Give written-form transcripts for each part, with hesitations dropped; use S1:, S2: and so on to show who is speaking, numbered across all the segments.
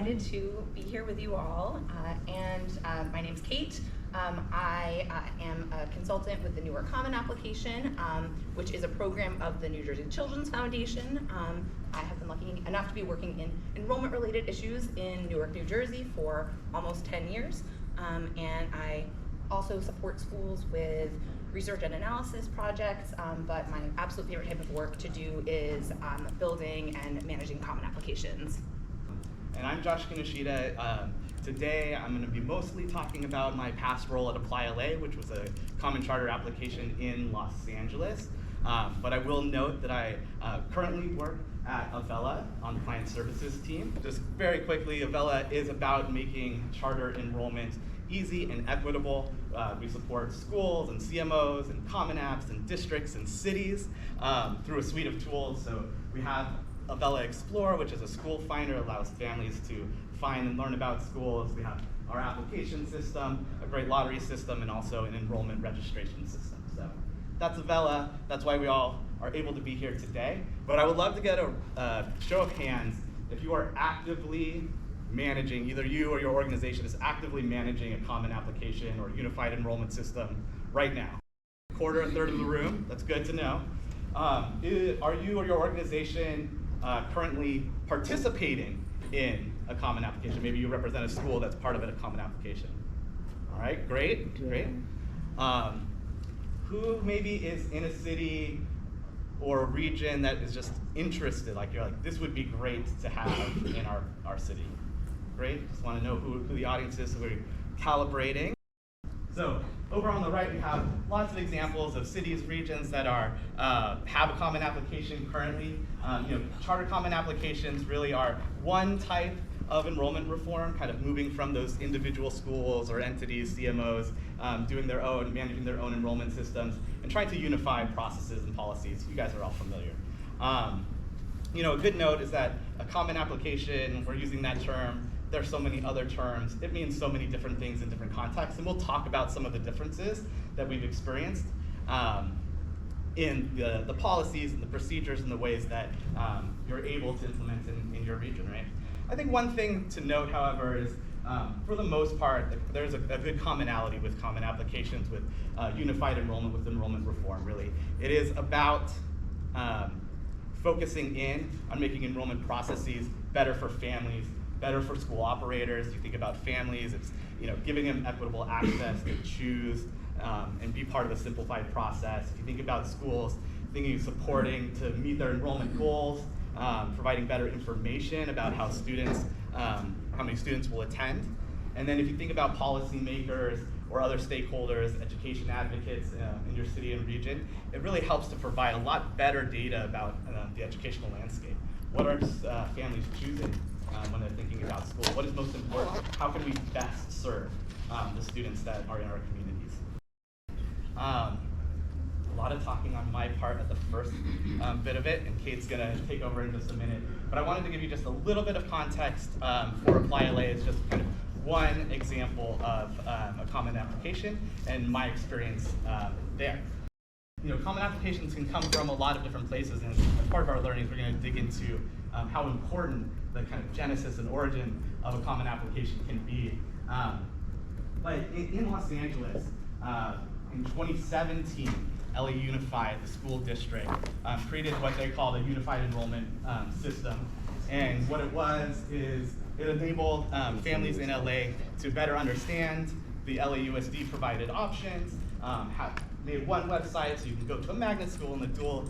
S1: excited to be here with you all. My name's Kate. I am a consultant with the Newark Common Application, which is a program of the New Jersey Children's Foundation. I have been lucky enough to be working in enrollment-related issues in Newark, New Jersey for almost 10 years. And I also support schools with research and analysis projects, but my absolute favorite type of work to do is building and managing common applications.
S2: And I'm Josh Kinoshita. Today I'm going to be mostly talking about my past role at Apply LA, which was a common charter application in Los Angeles. But I will note that I currently work at Avella on the client services team. Just very quickly, Avella is about making charter enrollment easy and equitable. We support schools and CMOs and common apps and districts and cities through a suite of tools. So we have Avella Explore, which is a school finder, allows families to find and learn about schools. We have our application system, a great lottery system, and also an enrollment registration system. So that's Avella. That's why we all are able to be here today. But I would love to get a show of hands if you are actively managing, either you or your organization is actively managing a common application or unified enrollment system right now. A third of the room, that's good to know. Are you or your organization currently participating in a common application? Maybe you represent a school that's part of a common application. All right, great. Who maybe is in a city or a region that is just interested, like you're like, this would be great to have in our city? Great, just want to know who the audience is, so we're calibrating. So over on the right, we have lots of examples of cities, regions that have a common application currently. Charter common applications really are one type of enrollment reform, kind of moving from those individual schools or entities, CMOs, managing their own enrollment systems, and trying to unify processes and policies. You guys are all familiar. A good note is that a common application, we're using that term, there's so many other terms. It means so many different things in different contexts, and we'll talk about some of the differences that we've experienced in the policies and the procedures and the ways that you're able to implement in your region, right? I think one thing to note, however, is for the most part, there's a good commonality with common applications, with unified enrollment, with enrollment reform, really. It is about focusing in on making enrollment processes better for families, better for school operators. You think about families, it's giving them equitable access to choose and be part of a simplified process. If you think about schools, thinking of supporting to meet their enrollment goals, providing better information about how many students will attend. And then if you think about policymakers or other stakeholders, education advocates in your city and region, it really helps to provide a lot better data about the educational landscape. What are families choosing when they're thinking about school? What is most important? How can we best serve the students that are in our communities? A lot of talking on my part at the first bit of it, and Kate's gonna take over in just a minute. But I wanted to give you just a little bit of context for Apply LA. It's just kind of one example of a common application and my experience there. Common applications can come from a lot of different places, and as part of our learnings, we're going to dig into how important the kind of genesis and origin of a common application can be. But in Los Angeles, in 2017, LA Unified, the school district, created what they call the Unified Enrollment System. And what it was is it enabled families in LA to better understand the LAUSD provided options, made one website so you can go to a magnet school and a dual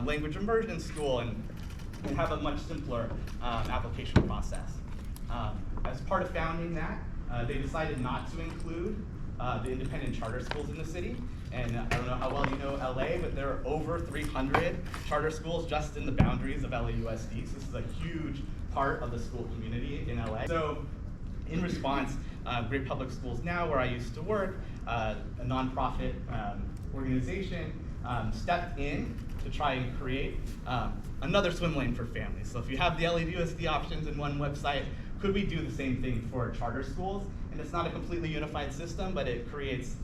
S2: language immersion school and have a much simpler application process. As part of founding that, they decided not to include the independent charter schools in the city. And I don't know how well you know LA, but there are over 300 charter schools just in the boundaries of LAUSD. So this is a huge part of the school community in LA. So in response, Great Public Schools Now, where I used to work, a nonprofit organization, stepped in to try and create another swim lane for families. So if you have the LAUSD options in one website, could we do the same thing for charter schools? And it's not a completely unified system, but it creates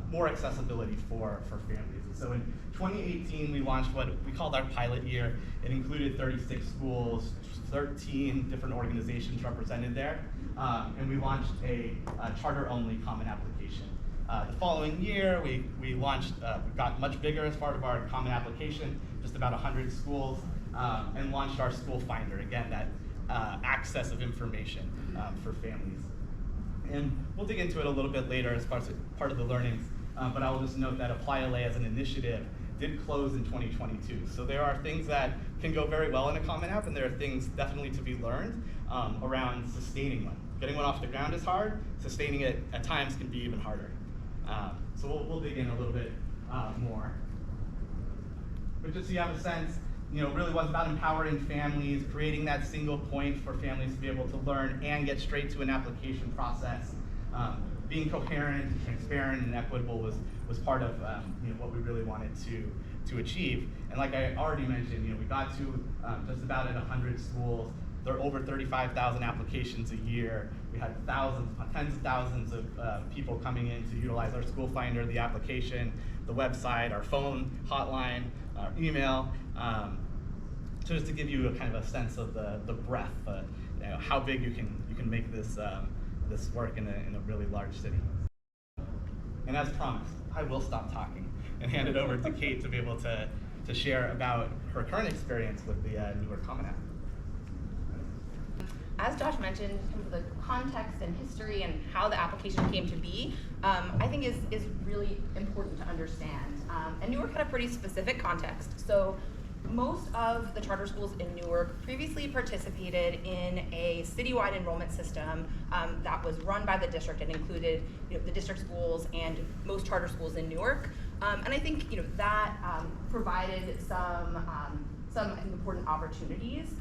S2: more accessibility for families. And so in 2018, we launched what we called our pilot year. It included 36 schools, 13 different organizations represented there, and we launched a charter-only common application. The following year, we launched, we got much bigger as part of our common application, just about 100 schools, and launched our school finder, again, that access of information for families. And we'll dig into it a little bit later as part of the learnings, but I will just note that Apply LA as an initiative did close in 2022. So there are things that can go very well in a common app, and there are things definitely to be learned around sustaining one. Getting one off the ground is hard, sustaining it at times can be even harder. So we'll dig in a little bit more. But just so you have a sense, really was about empowering families, creating that single point for families to be able to learn and get straight to an application process. Being coherent, transparent, and equitable was part of what we really wanted to achieve. And like I already mentioned, we got to just about at 100 schools. There are over 35,000 applications a year. We had tens of thousands of people coming in to utilize our school finder, the application, the website, our phone hotline, our email. So just to give you a kind of a sense of the breadth, how big you can make this work in a really large city. And as promised, I will stop talking and hand it over to Kate to be able to share about her current experience with the Newark Common App.
S1: As Josh mentioned, the context and history and how the application came to be, I think is really important to understand. And Newark had a pretty specific context. So most of the charter schools in Newark previously participated in a citywide enrollment system that was run by the district and included the district schools and most charter schools in Newark. And I think that provided some important opportunities.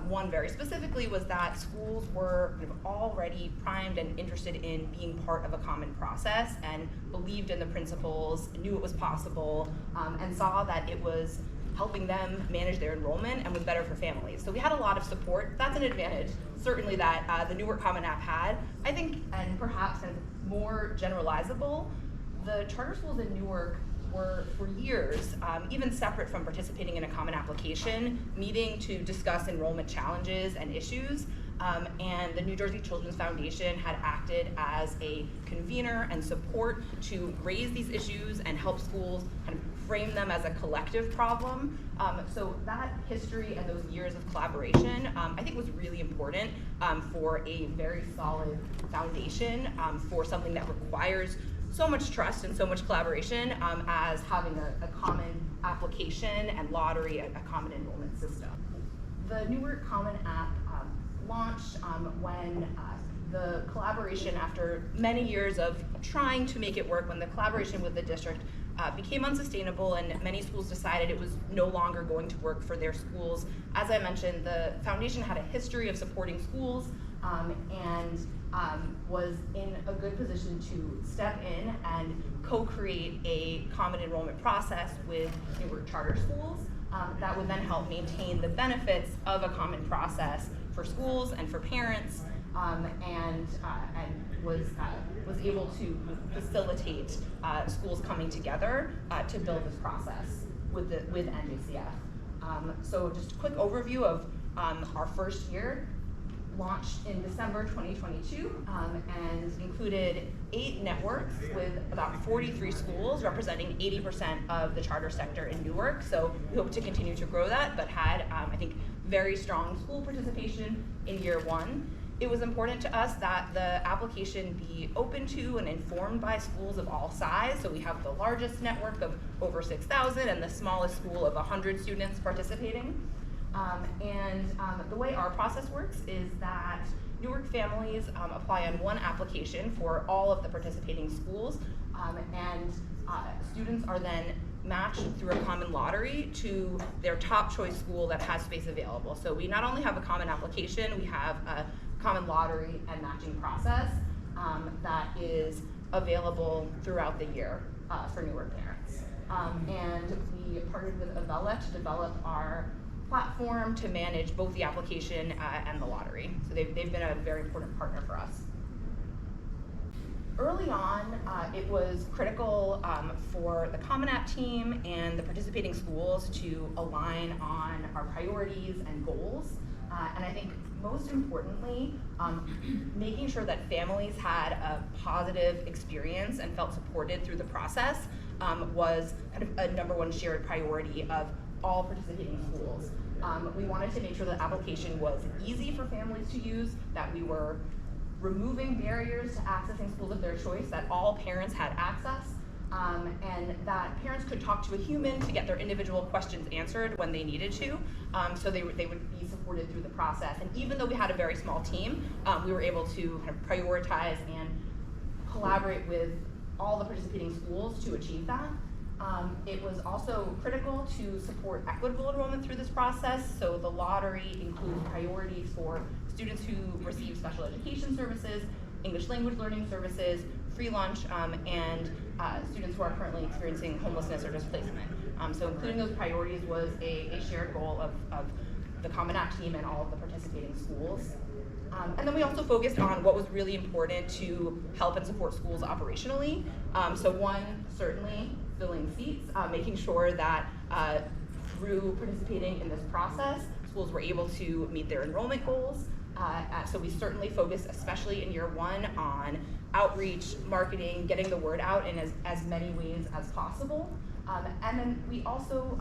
S1: One very specifically was that schools were already primed and interested in being part of a common process and believed in the principles, knew it was possible, and saw that it was helping them manage their enrollment and was better for families. So we had a lot of support. That's an advantage, certainly, that the Newark Common App had. I think, and perhaps more generalizable, the charter schools in Newark were for years, even separate from participating in a common application, meeting to discuss enrollment challenges and issues. And the New Jersey Children's Foundation had acted as a convener and support to raise these issues and help schools kind of frame them as a collective problem. So that history and those years of collaboration, I think was really important for a very solid foundation for something that requires so much trust and so much collaboration as having a common application and lottery, a common enrollment system. The Newark Common App launched when the collaboration, after many years of trying to make it work, when the collaboration with the district became unsustainable and many schools decided it was no longer going to work for their schools. As I mentioned, the foundation had a history of supporting schools and was in a good position to step in and co-create a common enrollment process with Newark charter schools that would then help maintain the benefits of a common process for schools and for parents, and was able to facilitate schools coming together to build this process with NJCF. So just a quick overview of our first year. Launched in December 2022 and included 8 networks with about 43 schools representing 80% of the charter sector in Newark. So we hope to continue to grow that, but had, I think, very strong school participation in year 1. It was important to us that the application be open to and informed by schools of all size. So we have the largest network of over 6,000 and the smallest school of 100 students participating. The way our process works is that Newark families apply on one application for all of the participating schools, and students are then matched through a common lottery to their top choice school that has space available. So we not only have a common application, we have a common lottery and matching process that is available throughout the year for Newark parents. And we partnered with Avella to develop our platform to manage both the application and the lottery. So they've been a very important partner for us. Early on, it was critical for the Common App team and the participating schools to align on our priorities and goals. And I think most importantly, making sure that families had a positive experience and felt supported through the process was kind of a #1 shared priority of all participating schools. We wanted to make sure that the application was easy for families to use, that we were removing barriers to accessing schools of their choice, that all parents had access, and that parents could talk to a human to get their individual questions answered when they needed to, so they would be supported through the process. And even though we had a very small team, we were able to kind of prioritize and collaborate with all the participating schools to achieve that. It was also critical to support equitable enrollment through this process, so the lottery includes priorities for students who receive special education services, English language learning services, free lunch, and students who are currently experiencing homelessness or displacement. So including those priorities was a shared goal of the Common App team and all of the participating schools. And then we also focused on what was really important to help and support schools operationally. So one, certainly filling seats, making sure that through participating in this process, schools were able to meet their enrollment goals. So we certainly focused, especially in year 1, on outreach, marketing, getting the word out in as many ways as possible. And then we also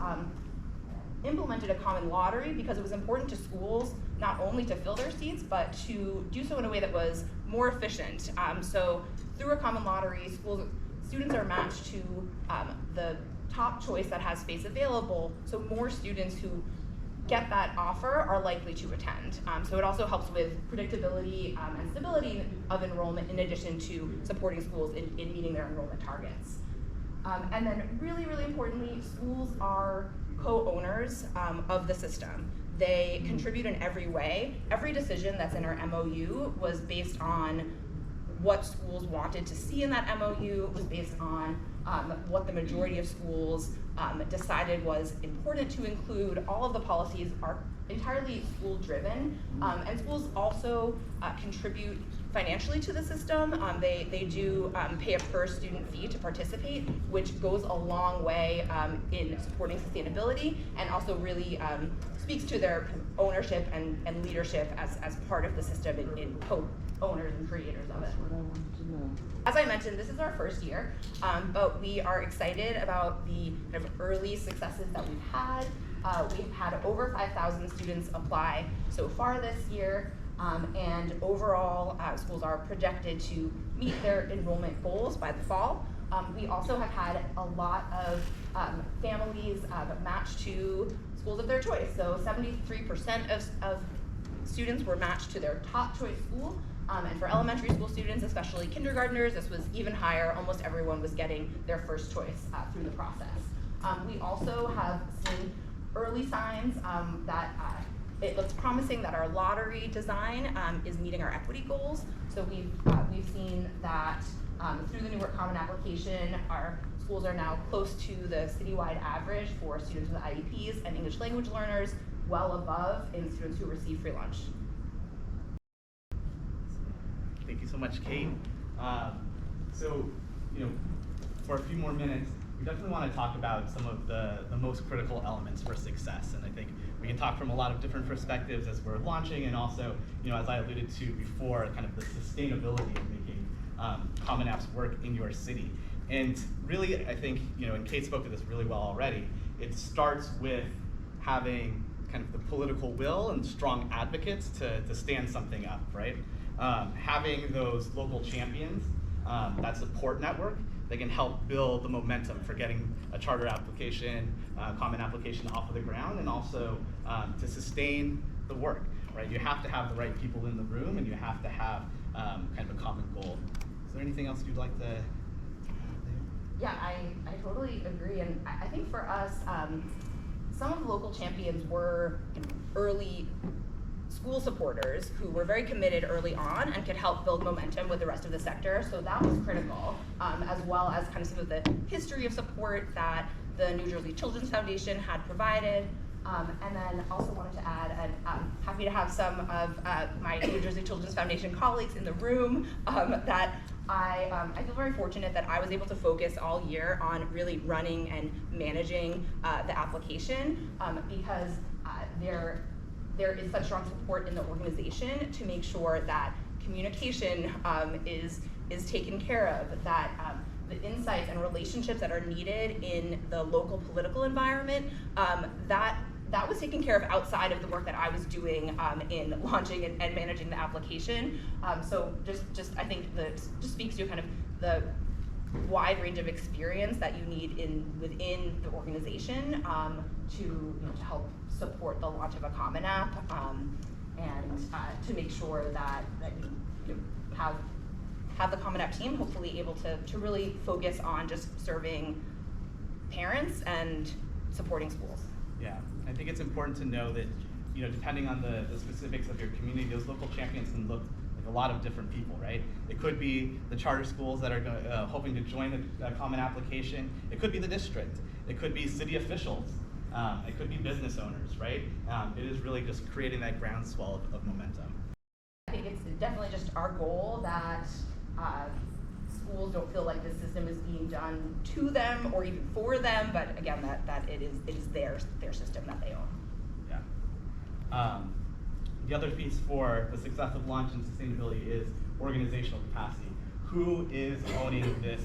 S1: implemented a common lottery because it was important to schools not only to fill their seats, but to do so in a way that was more efficient. So through a common lottery, students are matched to the top choice that has space available, so more students who get that offer are likely to attend. So it also helps with predictability and stability of enrollment, in addition to supporting schools in meeting their enrollment targets. And then really, really importantly, schools are co-owners of the system. They contribute in every way. Every decision that's in our MOU was based on what schools wanted to see in that MOU, was based on what the majority of schools decided was important to include. All of the policies are entirely school-driven, and schools also contribute financially to the system. They do pay a per-student fee to participate, which goes a long way in supporting sustainability, and also really speaks to their ownership and leadership as part of the system in co-owners and creators of it.
S3: That's what I wanted to know.
S1: As I mentioned, this is our first year, but we are excited about the kind of early successes that we've had. We've had over 5,000 students apply so far this year, and overall, schools are projected to meet their enrollment goals by the fall. We also have had a lot of families matched to schools of their choice. So 73% of students were matched to their top choice school. And for elementary school students, especially kindergartners, this was even higher. Almost everyone was getting their first choice through the process. We also have seen early signs that it looks promising that our lottery design is meeting our equity goals. So we've seen that through the Newark Common application, our schools are now close to the citywide average for students with IEPs and English language learners, well above in students who receive free lunch.
S2: Thank you so much, Kate. So, for a few more minutes, we definitely want to talk about some of the most critical elements for success. And I think we can talk from a lot of different perspectives as we're launching, and also, as I alluded to before, kind of the sustainability of making Common Apps work in your city. And really, I think, and Kate spoke to this really well already, it starts with having kind of the political will and strong advocates to stand something up, right? Having those local champions, that support network, that can help build the momentum for getting a charter application, common application off of the ground, and also to sustain the work, right? You have to have the right people in the room, and you have to have kind of a common goal. Is there anything else you'd like to?
S1: Yeah, I totally agree, and I think for us, some of the local champions were early school supporters who were very committed early on and could help build momentum with the rest of the sector. So that was critical, as well as kind of some of the history of support that the New Jersey Children's Foundation had provided. And then also wanted to add, and I'm happy to have some of my New Jersey Children's Foundation colleagues in the room, that I feel very fortunate that I was able to focus all year on really running and managing the application because there is such strong support in the organization to make sure that communication is taken care of, that the insights and relationships that are needed in the local political environment, that was taken care of outside of the work that I was doing in launching and managing the application. So just I think that just speaks to kind of the wide range of experience that you need within the organization to help support the launch of a Common App and to make sure that you have the Common App team hopefully able to really focus on just serving parents and supporting schools.
S2: Yeah, I think it's important to know that, depending on the specifics of your community, those local champions can look like a lot of different people, right? It could be the charter schools that are hoping to join the Common Application. It could be the district. It could be city officials. It could be business owners, right? It is really just creating that groundswell of momentum.
S1: I think it's definitely just our goal that schools don't feel like this system is being done to them or even for them, but again, that it is their system that they own.
S2: Yeah. The other piece for the success of launch and sustainability is organizational capacity. Who is owning this,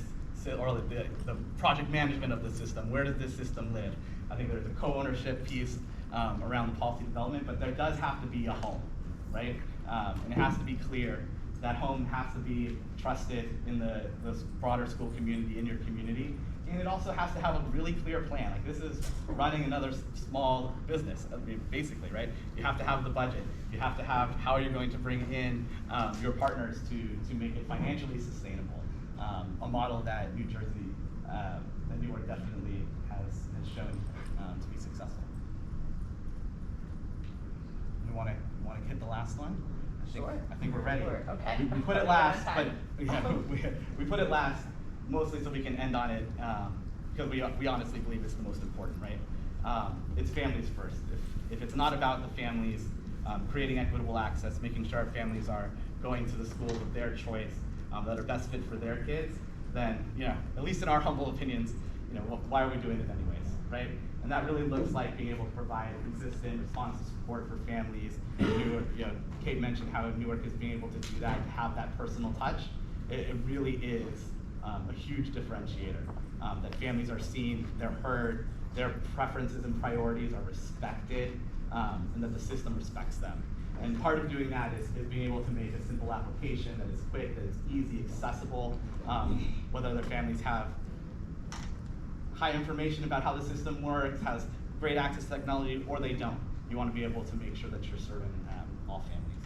S2: or the project management of the system? Where does this system live? I think there's a co-ownership piece around the policy development, but there does have to be a home, right? And it has to be clear. That home has to be trusted in the broader school community, in your community. And it also has to have a really clear plan. Like, this is running another small business, basically, right? You have to have the budget. You have to have how you're going to bring in your partners to make it financially sustainable. A model that New Jersey, that Newark definitely has shown to be successful. You want to hit the last one? I think we're ready.
S1: Sure. Okay.
S2: We put it last, but we put it last mostly so we can end on it because we honestly believe it's the most important, right? It's families first. If it's not about the families, creating equitable access, making sure our families are going to the schools of their choice that are best fit for their kids, then at least in our humble opinions, why are we doing it anyways, right? And that really looks like being able to provide consistent, responsive support for families. Kate mentioned how Newark is being able to do that, to have that personal touch. It really is a huge differentiator. That families are seen, they're heard, their preferences and priorities are respected, and that the system respects them. And part of doing that is being able to make a simple application that is quick, that is easy, accessible, whether their families have high information about how the system works, has great access to technology, or they don't. You want to be able to make sure that you're serving all families.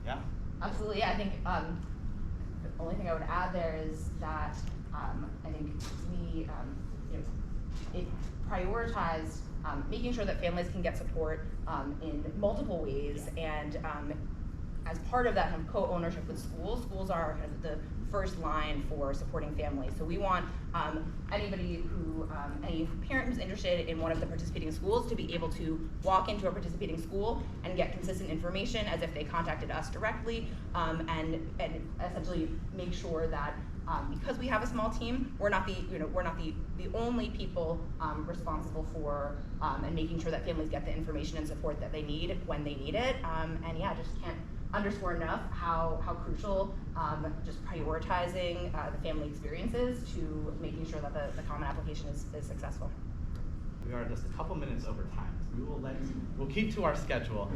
S2: Yeah?
S1: Absolutely. Yeah, I think the only thing I would add there is that I think we it prioritized making sure that families can get support in multiple ways, and as part of that co-ownership with schools, schools are kind of the first line for supporting families. So we want any parent who's interested in one of the participating schools to be able to walk into a participating school and get consistent information as if they contacted us directly, and essentially make sure that because we have a small team, we're not the only people responsible for and making sure that families get the information and support that they need when they need it. And yeah, just can't underscore enough how crucial just prioritizing the family experiences to making sure that the Common Application is successful.
S2: We are just a couple minutes over time, so we'll keep to our schedule.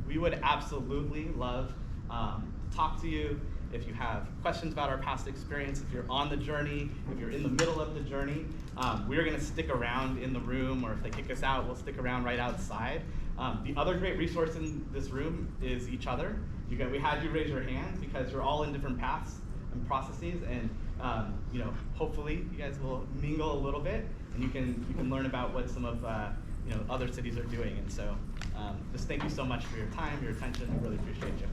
S2: We would absolutely love to talk to you. If you have questions about our past experience, if you're on the journey, if you're in the middle of the journey, we're going to stick around in the room, or if they kick us out, we'll stick around right outside. The other great resource in this room is each other. We had you raise your hands because you're all in different paths and processes, and hopefully you guys will mingle a little bit, and you can learn about what some of other cities are doing. And so just thank you so much for your time, your attention. I really appreciate you.